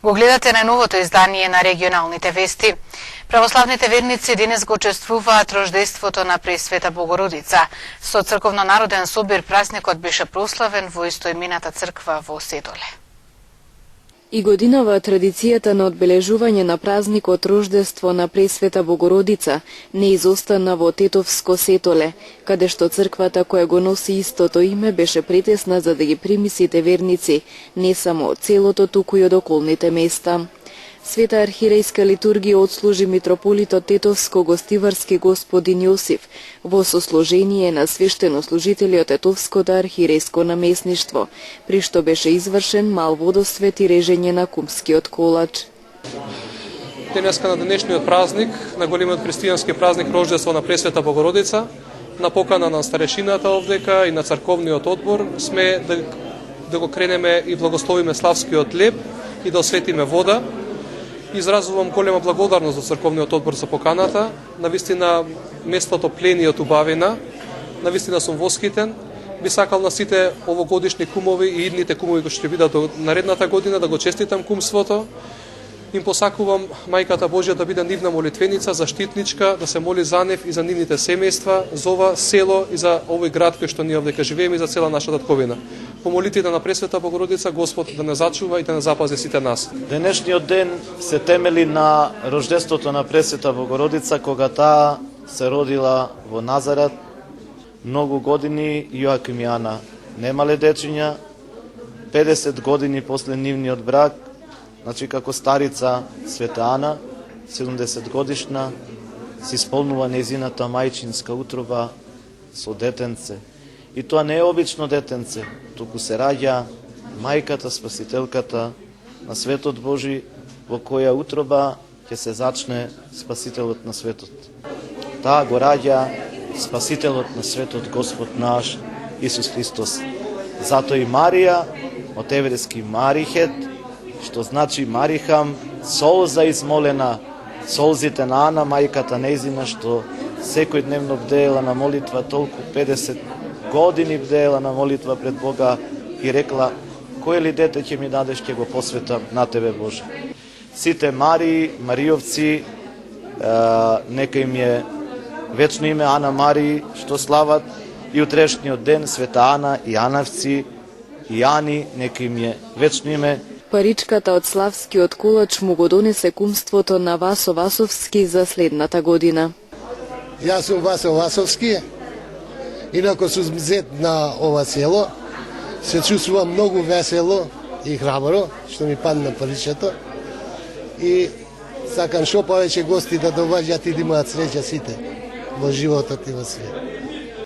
Го гледате најновото издание на регионалните вести. Православните верници денес го чествуваат рождеството на Пресвета Богородица. Со црковно-народен собир празникот беше прославен во истоимената црква во Сетоле. И годинава традицијата на одбележување на празникот Рождество на Пресвета Богородица не изостана во Тетовско Сетоле, каде што црквата која го носи истото име беше претесна за да ги прими сите верници, не само од целото, туку и од околните места. Света архирејска литургија отслужи митрополитот Тетовско-гостиварски господин Јосиф во сослужение на свештенослужители од Тетовското архирејско наместништво, при што беше извршен мал водосвет и режење на кумскиот колач. Денеска на денешниот празник, на големиот христијански празник Рождество на Пресвета Богородица, на покана на старешината овдека и на црковниот одбор, сме да го кренеме и благословиме славскиот леп и да осветиме вода. Изразувам голема благодарност за црковниот одбор за поканата. Навистина местото плени од убавина. Навистина сум восхитен. Би сакал на сите овогодишни кумови и идните кумови кои ќе бидат до наредната година да го честитам кумството. Им посакувам Мајката Божја да биде нивна молитвеница, заштитничка, да се моли за нив и за нивните семејства, за ова село и за овој град кој што ние овдека живееме и за цела наша татковина. По молитвите на Пресвета Богородица, Господ да не зачува и да не запази сите нас. Денешниот ден се темели на рождеството на Пресвета Богородица, кога таа се родила во Назарет. Многу години Јоаким и Ана немале дечиња, 50 години после нивниот брак, значи како старица Света Ана, 70 годишна, се исполнува незината мајчинска утроба со детенце. И тоа не е обично детенце, туку се раѓа мајката, спасителката на светот Божи, во која утроба ќе се зачне спасителот на светот. Таа го раѓа спасителот на светот, Господ наш Исус Христос. Зато и Марија, од еврејски Марихет, што значи Марихам, солза измолена, солзите на Ана, мајката нејзина, што секој дневно бдеела на молитва, толку 50 години бдеела на молитва пред Бога и рекла: кој ли дете ќе ми дадеш, ќе го посветам на Тебе, Боже. Сите Марии, Мариовци, нека им е вечно име Ана Марии, што слават и утрешниот ден Света Ана и Анавци и Ани, нека им е вечно име. Паричката од славскиот колач му го донесе кумството на Васо Васовски за следната година. Јас сум Васо Васовски, инако сум зет на ова село. Се чувствувам многу весело и храбро, што ми падна паричето. И сакам што повеќе гости да доваѓаат и да имаат среќа сите во животот и во свет.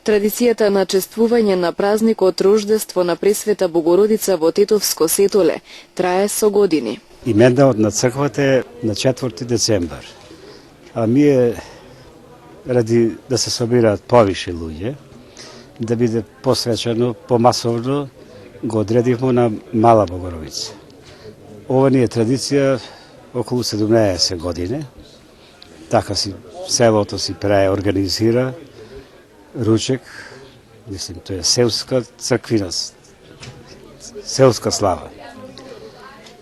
Традицијата на чествување на празникот Рождество на Пресвета Богородица во Тетовско Сетоле трае со години. Именот на црквата е на 4 децембар. А ние, ради да се собираат повише луѓе, да биде посвечено, помасовно, го одредивме на Мала Богородица. Ова ни е традиција околу 17 години. Така си селото си преорганизира ручек, мислим, тоа е селска црквина, селска слава.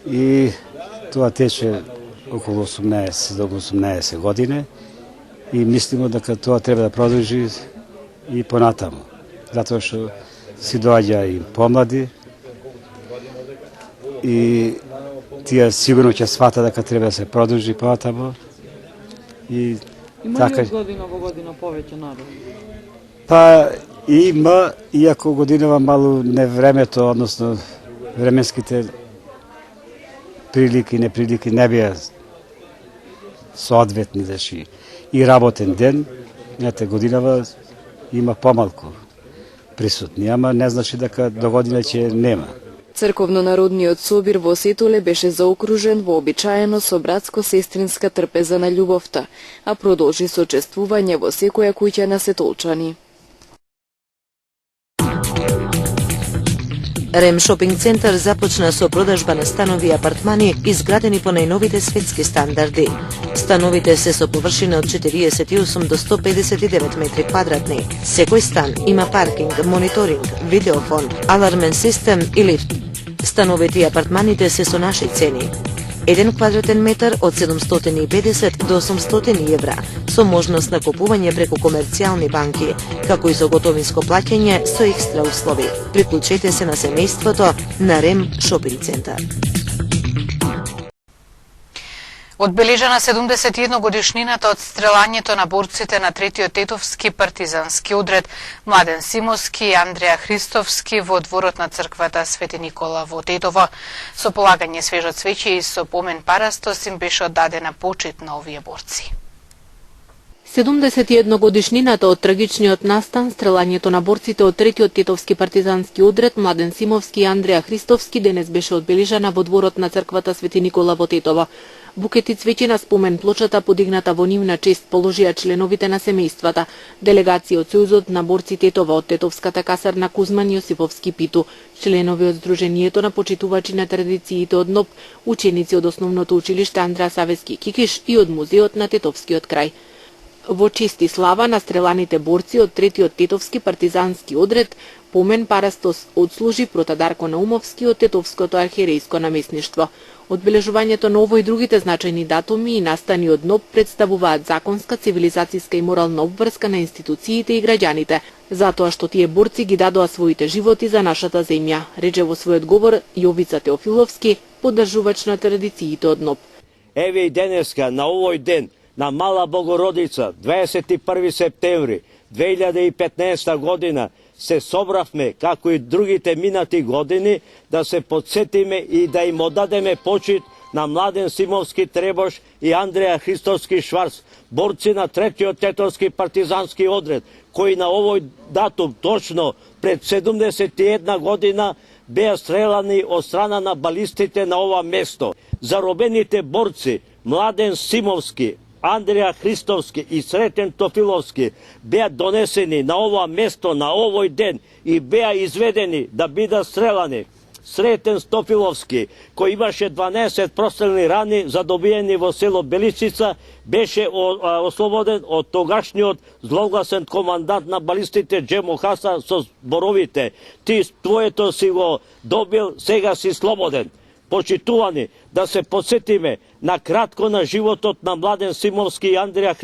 И тоа тече околу 18 години и мислимо дека тоа треба да продолжи и понатаму. Затоа што си доаѓа и помлади и тие сигурно ќе свата дека треба да се продолжи понатаму. И има така... ли година во година повеќе народ? Па има, иако годинава мало не времето, односно временските прилики и неприлики не бија соодветни, значи и работен ден, годинава има помалку присутни, ама не значи дека до година ќе нема. Црковно-народниот собир во Сетоле беше заокружен вообичаено со братско-сестринска трпеза на љубовта, а продолжи со чествување во секоја куќа на сетолчани. Рем Шопинг центар започна со продажба на станови и апартмани изградени по најновите светски стандарди. Становите се со површина од 48 до 159 метри квадратни. Секој стан има паркинг, мониторинг, видеофон, алармен систем и лифт. Становите и апартманите се со наши цени. 1 квадратен метар од 750 до 800 евра, со можност на купување преку комерцијални банки, како и со готовинско плаќање со екстра услови. Приклучете се на семејството на Рем Шопинг центар. Одбележана 71 годишнината од стрелањето на борците на третиот тетовски партизански одред Младен Симовски и Андреја Христовски во дворот на црквата Свети Никола во Тетово. Со полагање свежо цвеќе и со помен парастос им беше оддадена почит на овие борци. 71 годишнината од трагичниот настан, стрелањето на борците од третиот тетовски партизански одред Младен Симовски и Андреја Христовски денес беше одбележана во дворот на црквата Свети Никола во Тетово. Букети цвеќе на спомен плочата подигната во нивна чест положија членовите на семејствата, делегација од Сојузот на борци Тетово од Тетовската касарна Кузман Јосифовски Питу, членови од Сдруженијето на почитувачи на традициите од НОП, ученици од Основното училиште Андреа Савески Кикиш и од Музеот на Тетовскиот крај. Во чест и слава на стреланите борци од третиот тетовски партизански одред, помен парастос одслужи прота Дарко Наумовски од Тетовското архиерејско наместништво. Одбележувањето на овој и другите значајни датуми и настани од НОП представуваат законска, цивилизацијска и морална обврска на институциите и граѓаните, затоа што тие борци ги дадоа своите животи за нашата земја, рече во својот говор Јовица Теофиловски, поддржувач на традициите од НОП. Еве и денеска, на овој ден, на Мала Богородица, 21 септември 2015 година, се собравме, како и другите минати години, да се подсетиме и да им одадеме почит на Младен Симовски Требош и Андреја Христовски Шварц, борци на третиот тетовски партизански одред, кои на овој датум точно пред 71 година беа стрелани од страна на балистите на ова место. Заробените борци Младен Симовски, Андреја Христовски и Сретен Тофиловски беа донесени на ова место на овој ден и беа изведени да бидат стрелани. Сретен Тофиловски, кој имаше 12 прострелни рани задобиени во село Беличица, беше ослободен од тогашниот злогласен командант на балистите Джемо Хаса со зборовите: "Ти твоето си го добил, сега си слободен." Почитувани, да се подсетиме на кратко на животот на Младен Симовски и Андреја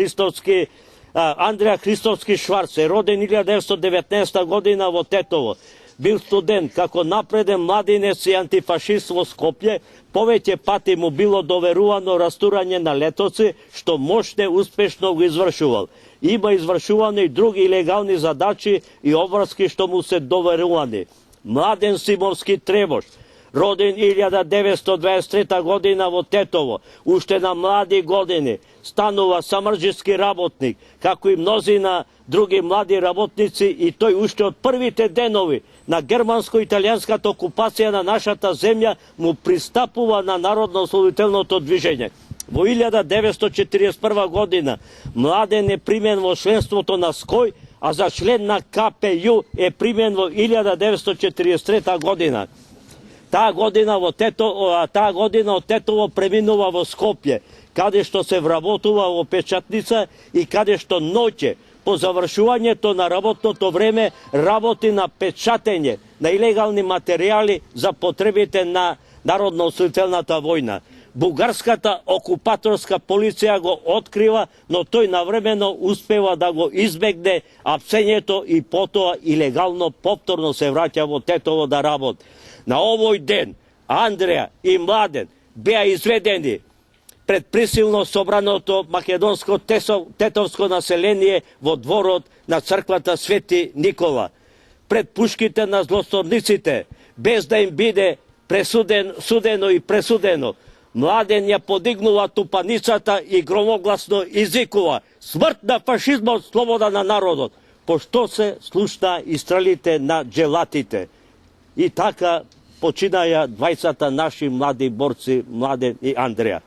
Христовски Шварц, роден 1919 година во Тетово. Бил студент, како напреден младинец и антифашист во Скопје, повеќе пати му било доверувано растурање на летоци, што мощне успешно го извршувал. Има извршувани и други илегални задачи и обврски што му се доверувани. Младен Симовски Требош, роден 1923 година во Тетово, уште на млади години, станува самрџиски работник, како и мнозина други млади работници, и тој уште од првите денови на германско-италијанската окупација на нашата земја му пристапува на народно-ослободителното движење. Во 1941 година Младен е примен во членството на СКОј, а за член на КПЈ е примен во 1943 година. Таа година од Тетово преминува во Скопје, каде што се вработува во печатница и каде што ноќе по завршувањето на работното време работи на печатење на илегални материјали за потребите на народно-ослободителната војна. Бугарската окупаторска полиција го открива, но тој навремено успева да го избегне апсењето и потоа илегално повторно се враќа во Тетово да работи. На овој ден Андреја и Младен беа изведени пред присилно собраното македонско тетовско население во дворот на црквата Свети Никола, пред пушките на злосторниците, без да им биде судено и пресудено. Младен ја подигнува тупаницата и громогласно изикува: "Смрт на фашизмот, слобода на народот!" Пошто се слушна и стрелите на джелатите. И така починаја двајцата наши млади борци, Младен и Андреја.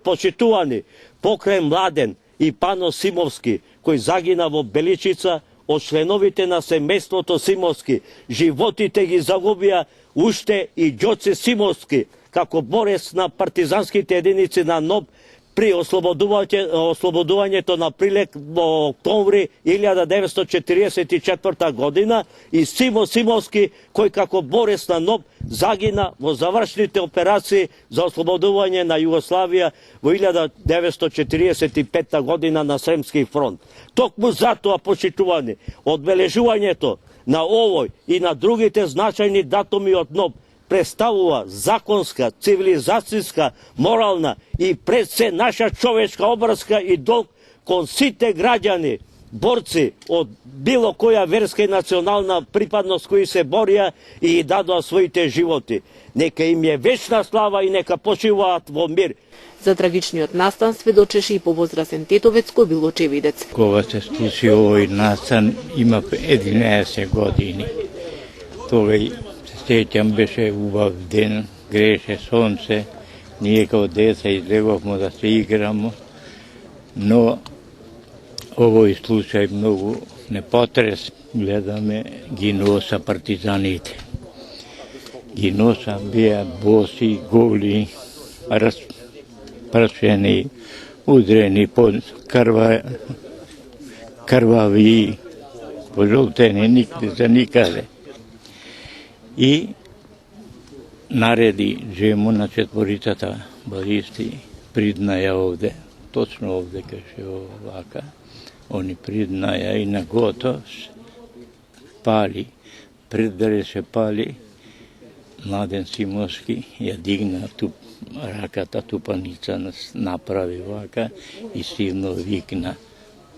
Почитувани покрај Младен и Пано Симовски, кој загина во Беличица, од членовите на семејството Симовски, животите ги загубија уште и Ѓоце Симовски, како борец на партизанските единици на НОБ, при ослободувањето на Прилеп во октомври 1944 година и Симо Симовски, кој како борец на НОБ загина во завршните операции за ослободување на Југославија во 1945 година на Сремски фронт. Токму затоа, почитувани, одбележувањето на овој и на другите значајни датуми од НОБ представува законска, цивилизацијска, морална и пред се наша човечка обврска и долг кон сите граѓани, борци од било која верска и национална припадност кои се борија и дадоа своите животи. Нека им е вечна слава и нека почиваат во мир. За трагичниот настан сведочеше и повозрасен тетовец кој бил очевидец. Кога се случи овој настан, има 11 години. Тој сеќам беше убав ден, греше сонце, ние као деца излеговме да се играмо, но овој случај многу не потрес. Гледаме гиноса партизаните. Гиноса беа боси, голи, распрашени, удрени, крвави, пожолтени никде за никаде. И нареди Джему на четворицата балисти, приднаја овде, точно овде каже овака, они приднаја и на Готов пали, пред да се пали, Младен Симовски ја дигна раката, тупаница направи вака и силно викна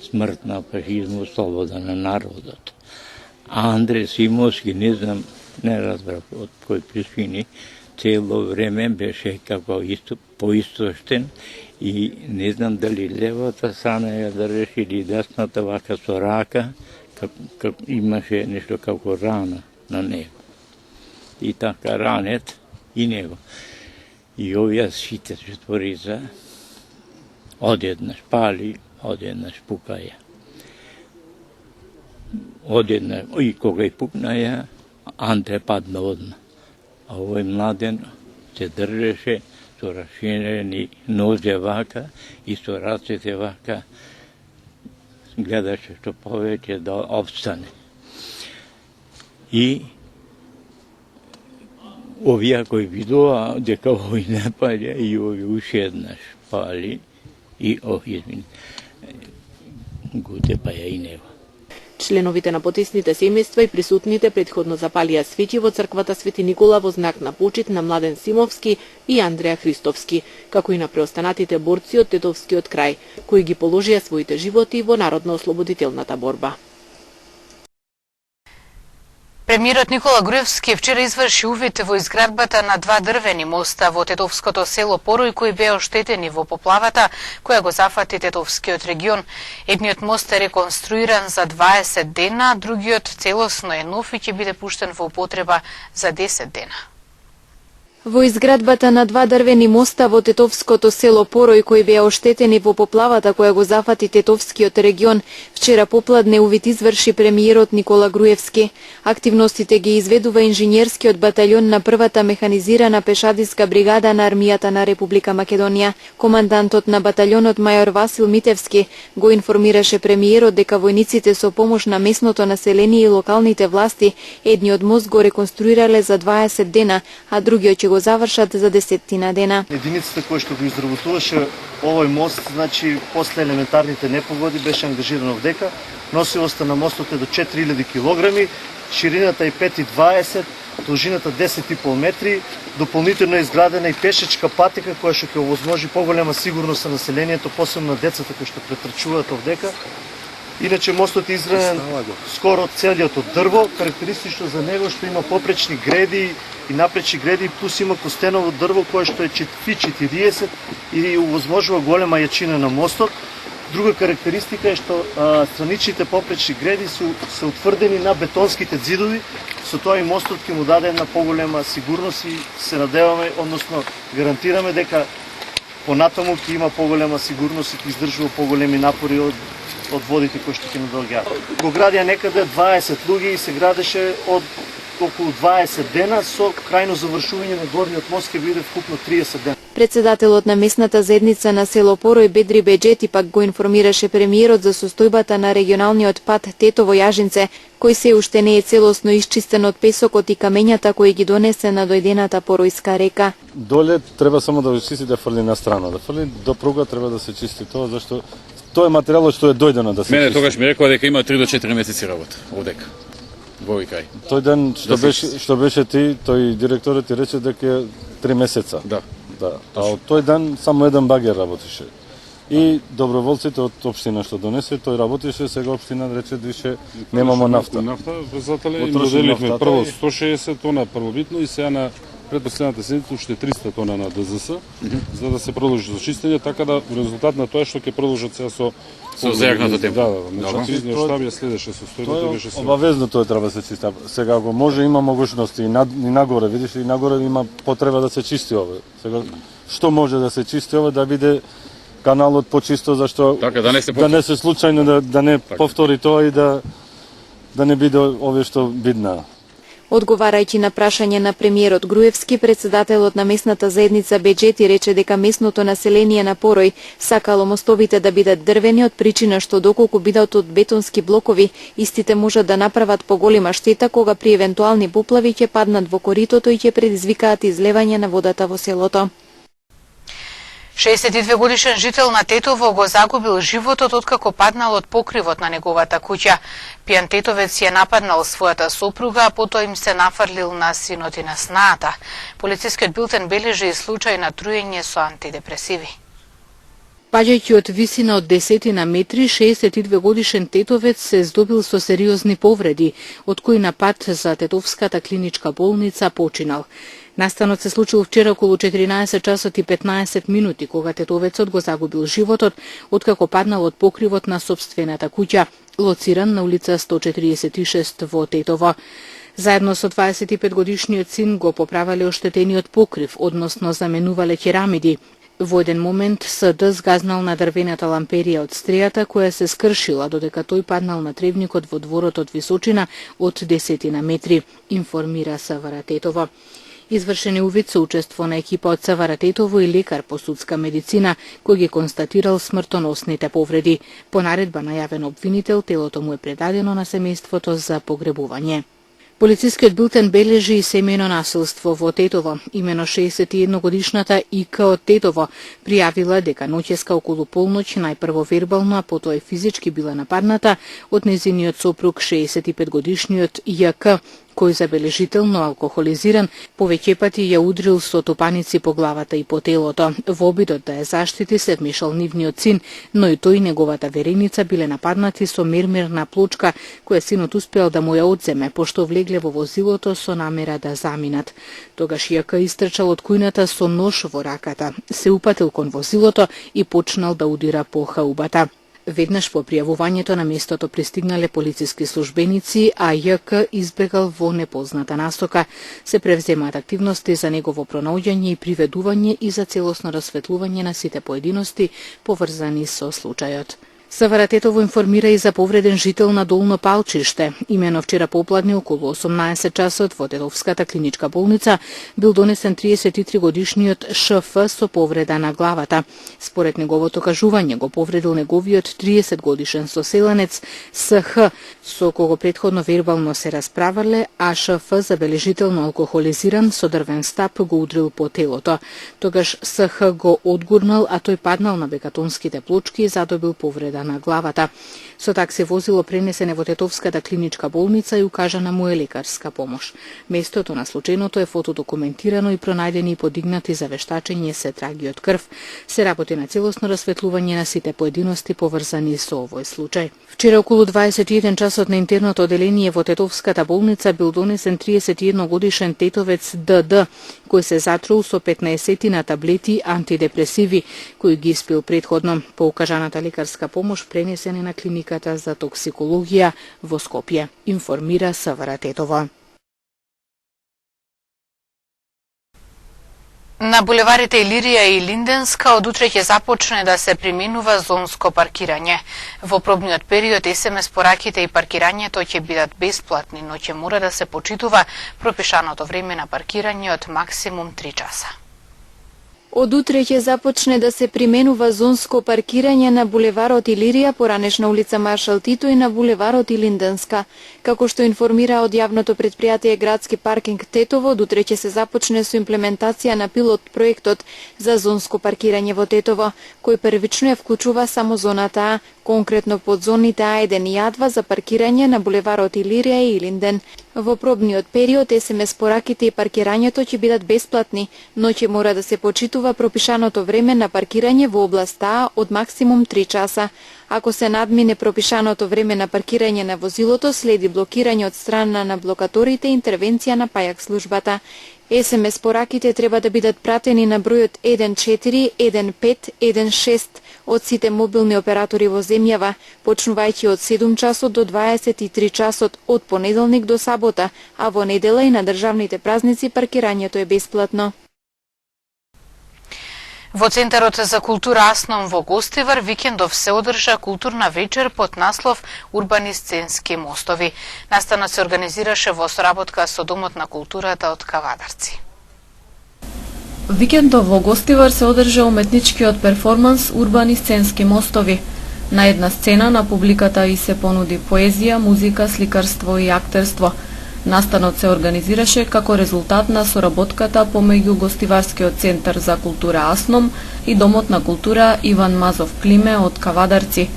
смрт на фашизму, слобода на народот. А Андре Симовски, не знам, не разбрав од кој причини, цело време беше како поистоштен и не знам дали левата страна ја држеше или десната вака со рака, имаше нешто како рана на него. И така ранет и него. И овие сите четворица одеднаш пали, одеднаш пукаја. Одеднаш, и кога и пукнаја, Андре падна одма. А овој Младен се држеше со расширени нозе вака и со рацете вака, гледаше што повеќе да обстане. И овие кои видоа дека овој не пали и овој уште еднаш пали и гуте паја и него. Членовите на потесните семејства и присутните претходно запалија свеќи во црквата Свети Никола во знак на почит на Младен Симовски и Андреја Христовски, како и на преостанатите борци од тетовскиот крај, кои ги положија своите животи во народно-ослободителната борба. Премиерот Никола Груевски вчера изврши увид во изградбата на два дрвени моста во тетовското село Порој кои беа оштетени во поплавата која го зафати тетовскиот регион. Едниот мост е реконструиран за 20 дена, другиот целосно е нов и ќе биде пуштен во употреба за 10 дена. Во изградбата на два дрвени моста во тетовското село Порој кои беа оштетени во поплавата која го зафати тетовскиот регион, вчера попладне увид изврши премиерот Никола Груевски. Активностите ги изведува инженерскиот баталјон на првата механизирана пешадиска бригада на армијата на Република Македонија. Командантот на баталјонот мајор Васил Митевски го информираше премиерот дека војниците со помош на местното население и локалните власти едниот мост го реконструирале за 20 дена, а другиот ќе го завршат за 10 дена. Единицата која што го изработуваше овој мост, значи после елементарните непогоди беше ангажирана овдека. Носилоста на мостот е до 4000 килограми, ширината е 5,20, должината 10,5 метри. Дополнително е изградена и пешечка патека која што ќе овозможи поголема сигурност на населението, посебно на децата кои што претрчуваат овдека. Иначе мостот е изграден скоро целиот од дрво, карактеристично за него што има попречни греди и напречни греди, плюс има костеново дрво кое што е 40 и овозможува голема јачина на мостот. Друга карактеристика е што страничните попречни греди се утврдени на бетонските ѕидови, со тоа и мостот ќе му даде една поголема сигурност и се надеваме, односно гарантираме дека понатаму ќе има поголема сигурност и ќе издржува поголеми напори од водите кои што ќе надоаѓаат. Го градија некаде 20 луѓе и се градеше од околу 20 дена, со крајно завршување на горниот мост ќе биде вкупно 30 дена. Председателот на местната заедница на село Порој Бедри Беџети пак го информираше премиерот за состојбата на регионалниот пат Тетово-Јажинце, кој се уште не е целосно исчистен од песокот и камењата кои ги донесе на дојдената Поројска река. Доле треба само да го чисти, да фрли на страна, да фрли до пруга, треба да се чисти тоа, зашто тоа е материјалот што е дојдено да се Мене чисти. тогаш ми рекоа дека има 3 до 4 месеци работа овдека. Во и кај. Тој ден што беше ти, тој директорот ти рече дека е 3 месеца. Да. Да. А од тој ден само еден багер работеше. И доброволците од општина што донесе, тој работеше, сега општина рече више немамо нафта. Нафта, председателе, им доделивме прво 160 тона првобитно и сега на предпоследната седмица уште 300 тона на ДЗС, за да се продолжи со чистење, така да во резултат на тоа што ќе продолжат сега со зајакнато темпо. Да, значи кризниот штаб ја следеше состојбата, беше се. Обавезно тоа треба да се чисти. Сега го може, има можности и нагоре, видиш, и нагоре има потреба да се чисти ова. Сега што може да се чисти ова, да биде каналот почисто, зашто така, да не се случајно да не повтори тоа и да не биде овие што бидна. Одговарајќи на прашање на премиерот Груевски, председателот на местната заедница Беџети рече дека местното население на Порој сакало мостовите да бидат дрвени од причина што доколку бидат од бетонски блокови, истите можат да направат поголема штета кога при евентуални поплави ќе паднат во коритото и ќе предизвикаат излевање на водата во селото. 62 годишен жител на Тетово го загубил животот откако паднал од покривот на неговата куќа. Пијан тетовец ја нападнал својата сопруга, а потоа им се нафрлил на синот и на снаата. Полицискиот билтен бележи случај на труење со антидепресиви. Паѓајќи од висина од 10 на метри, 62 годишен тетовец се здобил со сериозни повреди, од кои на пат за Тетовската клиничка болница починал. Настанот се случил вчера околу 14 часот и 15 минути, кога тетовецот го загубил животот, откако паднал од покривот на собствената куќа, лоциран на улица 146 во Тетово. Заедно со 25 годишниот син го поправале оштетениот покрив, односно заменувале керамиди. Во еден момент СД згазнал на дрвената ламперија од стријата, која се скршила додека тој паднал на тревникот во дворот од височина од 10 на метри, информира СВР Тетово. Извршен е увид со учество на екипа од СВР Тетово и лекар по судска медицина, кој ги констатирал смртоносните повреди. По наредба на јавен обвинител, телото му е предадено на семејството за погребување. Полицискиот билтен бележи и семејно насилство во Тетово. Имено 61 годишната Ика од Тетово пријавила дека ноќеска околу полноќ најпрво вербално, а потоа и физички била нападната од незиниот сопруг 65 годишниот ЈК, кој забележително алкохолизиран повеќе пати ја удрил со топаници по главата и по телото. Во обидот да ја заштити се вмешал нивниот син, но и тој и неговата вереница биле нападнати со мермерна плочка, која синот успеал да му ја одземе, пошто влегле во возилото со намера да заминат. Тогаш Јк истрчал од кујната со нож во раката, се упатил кон возилото и почнал да удира по хаубата. Веднаш по пријавувањето на местото пристигнале полициски службеници, а Јк избегал во непозната насока. Се превземаат активности за негово пронаоѓање и приведување и за целосно расветлување на сите поединости поврзани со случајот. СВР Тетово информира и за повреден жител на Долно Палчиште. Имено вчера попладне околу 18 часот во Тетовската клиничка болница бил донесен 33 годишниот ШФ со повреда на главата. Според неговото кажување го повредил неговиот 30 годишен соселенец СХ, со кого претходно вербално се расправале, а ШФ забележително алкохолизиран со дрвен стап го удрил по телото. Тогаш СХ го одгурнал, а тој паднал на бекатонските плочки и задобил повреда на главата. Со такси возило пренесене во Тетовската клиничка болница и укажана му е лекарска помош. Местото на случајното е фотодокументирано и пронајдени и подигнати за вештачење се траги од крв. Се работи на целосно расветлување на сите поединости поврзани со овој случај. Вчера околу 21 часот на интерното оделение во Тетовската болница бил донесен 31 годишен тетовец ДД, кој се затрул со 15 на таблети антидепресиви, кои ги испил предходно. По укажаната лекарска помош пренесен е на клиниката за токсикологија во Скопје, информира СВР Тетово. На булеварите Илирија и Линденска од утре ќе започне да се применува зонско паркирање. Во пробниот период СМС пораките и паркирањето ќе бидат бесплатни, но ќе мора да се почитува пропишаното време на паркирање од максимум 3 часа. Од утре ќе започне да се применува зонско паркирање на булеварот Илирија, поранешна улица Маршал Тито и на булеварот Илинденска. Како што информира од јавното предпријатие Градски паркинг Тетово, од утре ќе се започне со имплементација на пилот проектот за зонско паркирање во Тетово, кој првично ја вклучува само зоната А, конкретно под зоните А1 и А2 за паркирање на булеварот Илирија и Илинден. Во пробниот период СМС пораките и паркирањето ќе бидат бесплатни, но ќе мора да се почитува пропишаното време на паркирање во областа А од максимум 3 часа. Ако се надмине пропишаното време на паркирање на возилото, следи блокирање од страна на блокаторите и интервенција на пајак службата. СМС пораките треба да бидат пратени на бројот 141516 од сите мобилни оператори во земјава, почнувајќи од 7 часот до 23 часот од понеделник до сабота, а во недела и на државните празници паркирањето е бесплатно. Во Центарот за култура Асном во Гостивар викендов се одржа културна вечер под наслов Урбани сценски мостови. Настанот се организираше во соработка со Домот на културата од Кавадарци. Викендов во Гостивар се одржа уметничкиот перформанс Урбани сценски мостови. На една сцена на публиката и се понуди поезија, музика, сликарство и актерство. Настанот се организираше како резултат на соработката помеѓу Гостиварскиот центар за култура Асном и Домот на култура Иван Мазов Климе од Кавадарци.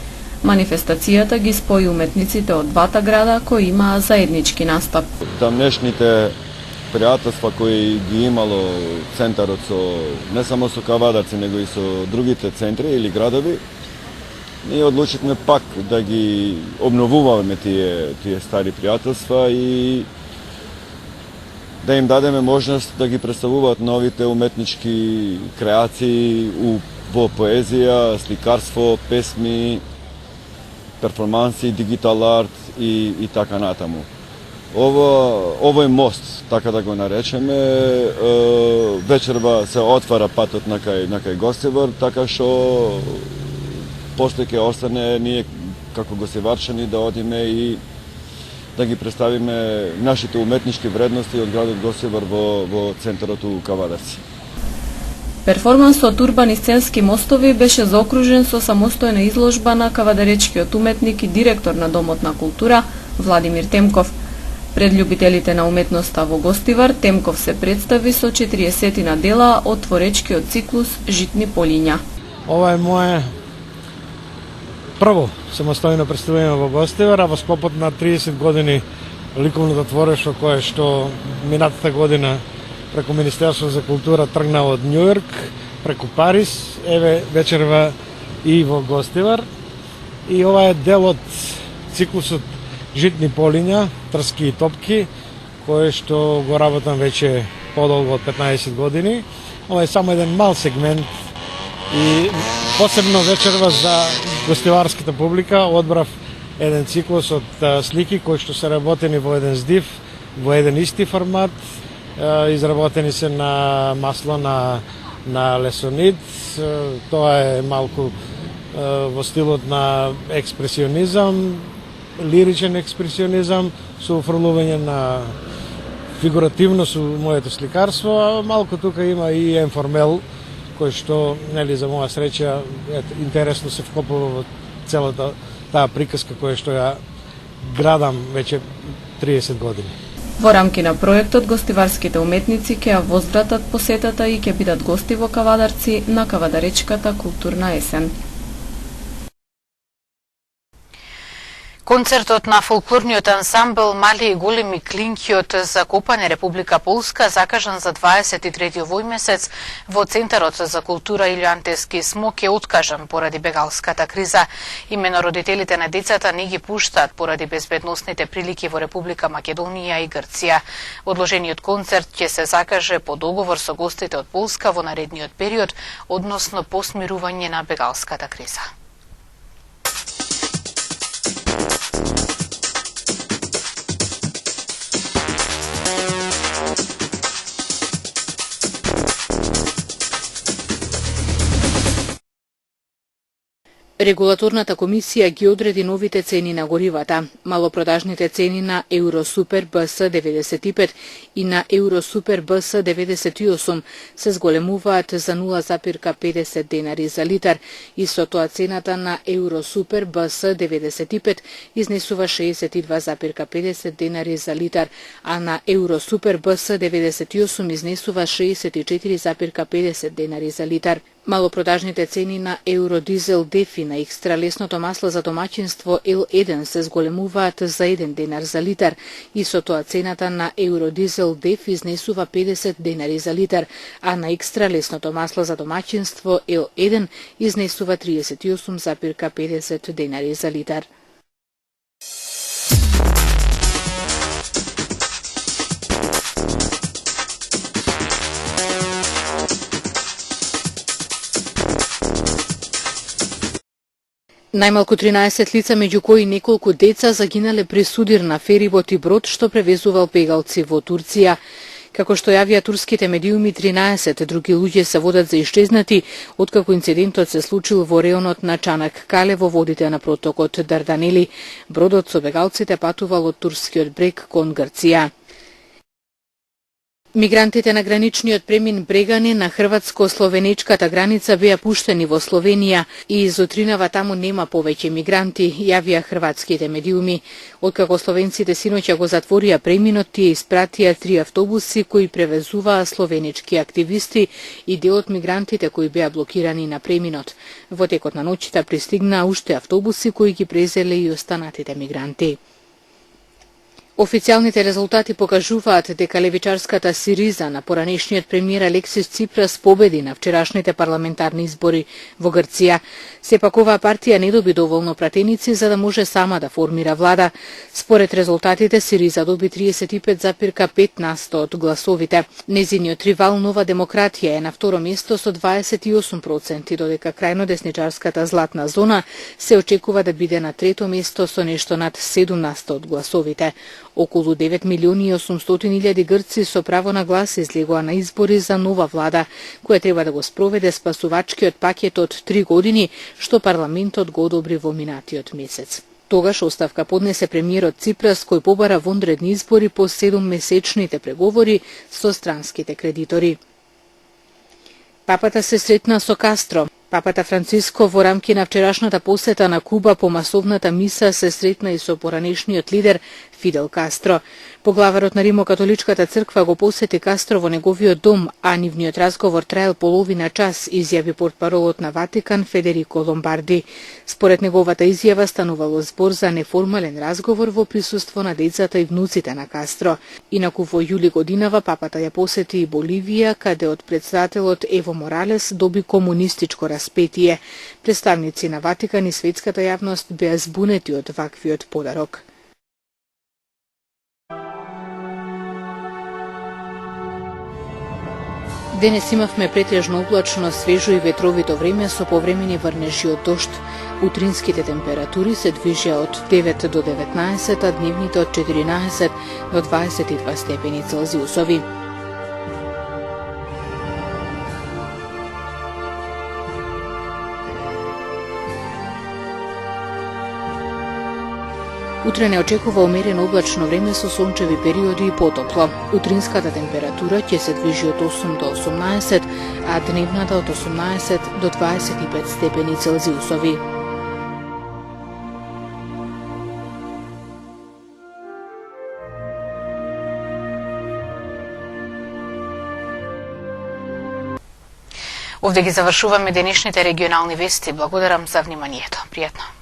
Манифестацијата ги спои уметниците од двата града кои имаа заеднички настап. Тамнешните пријателства кои ги имало центарот со не само со Кавадарци, него и со другите центри или градови, ние одлучивме пак да ги обновуваме тие стари пријателства и да им дадеме можност да ги представуваат новите уметнички креации во поезија, сликарство, песми, перформанси, дигитал арт и така натаму. Овој мост, така да го наречеме, вечерва се отвара патот на кај Гостивар, така што после ќе остане ние како гостиварчани да одиме и да ги представиме нашите уметнички вредности од градот Гостивар во центарот у Кавадарци. Перформансот Урбани сценски мостови беше заокружен со самостојна изложба на кавадаречкиот уметник и директор на Домот на култура Владимир Темков. Пред љубителите на уметноста во Гостивар, Темков се представи со 40 дела од творечкиот циклус Житни полиња. Ова е моје прво самостојно представување во Гостивар, а во скопот на 30 години ликовното творештво кое што минатата година преку Министерство за култура тргна од Њујорк, преку Париз, еве вечерва и во Гостивар. И ова е дел од циклусот Житни полиња, трски и топки, кое што го работам веќе подолго од 15 години. Ова е само еден мал сегмент и посебно вечерва за гостиварската публика одбрав еден циклус од слики кои што се работени во еден здив, во еден исти формат, изработени се на масло на лесонид. Тоа е малку во стилот на експресионизам, лиричен експресионизам, со офрлување на фигуративно со моето сликарство, а малку тука има и енформел, кој што, нели, за моја среќа, интересно се вкопува во целата таа приказка која што ја градам веќе 30 години. Во рамки на проектот, гостиварските уметници ќе ја возвратат посетата и ќе бидат гости во Кавадарци на Кавадаречката културна есен. Концертот на фолклорниот ансамбл Мали и големи клинки од Закопане, Република Полска, закажан за 23 овој месец во Центарот за култура Илјо Антески Смок е откажан поради бегалската криза. Имено родителите на децата не ги пуштаат поради безбедносните прилики во Република Македонија и Грција. Одложениот концерт ќе се закаже по договор со гостите од Полска во наредниот период, односно по смирување на бегалската криза. Регулаторната комисија ги одреди новите цени на горивата. Малопродажните цени на Евросупер БС 95 и на Евросупер БС 98 се зголемуваат за 0,50 денари за литар. Исто тоа цената на Евросупер БС 95 изнесува 62,50 денари за литар, а на Евросупер БС 98 изнесува 64,50 денари за литар. Малопродажните цени на Евродизел Дефи на екстра лесното масло за домаќинство L1 се зголемуваат за 1 денар за литар. Исто тоа цената на Евродизел Дефи изнесува 50 денари за литар, а на екстра лесното масло за домаќинство L1 изнесува 38,50 денари за литар. Најмалку 13 лица, меѓу кои неколку деца, загинале при судир на ферибот и брод што превезувал пегалци во Турција. Како што јавија турските медиуми, 13 други луѓе се водат за исчезнати, откако инцидентот се случил во реонот на Чанак Кале во водите на протокот Дарданели. Бродот со бегалците патувал од турскиот брег кон Грција. Мигрантите на граничниот премин Брегани на хрватско-словенечката граница беа пуштени во Словенија и изутринава таму нема повеќе мигранти, јавија хрватските медиуми. Откако словенците синоќа го затворија преминот, тие испратија 3 автобуси кои превезуваа словенечки активисти и дел од мигрантите кои беа блокирани на преминот. Во текот на ноќта пристигнаа уште автобуси кои ги презеле и останатите мигранти. Официјалните резултати покажуваат дека левичарската Сириза на поранешниот премиер Алексис Ципрас победи на вчерашните парламентарни избори во Грција. Сепак оваа партија не доби доволно пратеници за да може сама да формира влада. Според резултатите Сириза доби 35,5% од гласовите. Незиниот ривал Нова демократија е на второ место со 28%, додека крајно десничарската Златна зона се очекува да биде на трето место со нешто над 17% од гласовите. Околу 9.800.000 грци со право на глас излегоа на избори за нова влада, која треба да го спроведе спасувачкиот пакет од 3 години, што парламентот го одобри во минатиот месец. Тогаш оставка поднесе премиерот Ципрас, кој побара вонредни избори по 7-месечните преговори со странските кредитори. Папата се сретна со Кастро. Папата Франциско во рамки на вчерашната посета на Куба по масовната миса се сретна и со поранешниот лидер Фидел Кастро. Поглаварот на Римокатоличката црква го посети Кастро во неговиот дом, а нивниот разговор траел половина час, изјави портпаролот на Ватикан Федерико Ломбарди. Според неговата изјава станувало збор за неформален разговор во присуство на децата и внуците на Кастро. Инаку во јули годинава папата ја посети и Боливија, каде од председателот Ево Моралес доби комунистичко распетие. Представници на Ватикан и светската јавност беа збунети од ваквиот подарок. Денес имавме претежно облачно, свежо и ветровито време со повремени врнежи од дожд. Утринските температури се движеа од 9 до 19, а дневните од 14 до 22 степени Целзиусови. Утре не очекува умерено облачно време со сончеви периоди и потопло. Утринската температура ќе се движи од 8 до 18, а дневната од 18 до 25 степени Целзиусови. Овде ги завршуваме денешните регионални вести. Благодарам за вниманието. Пријатно.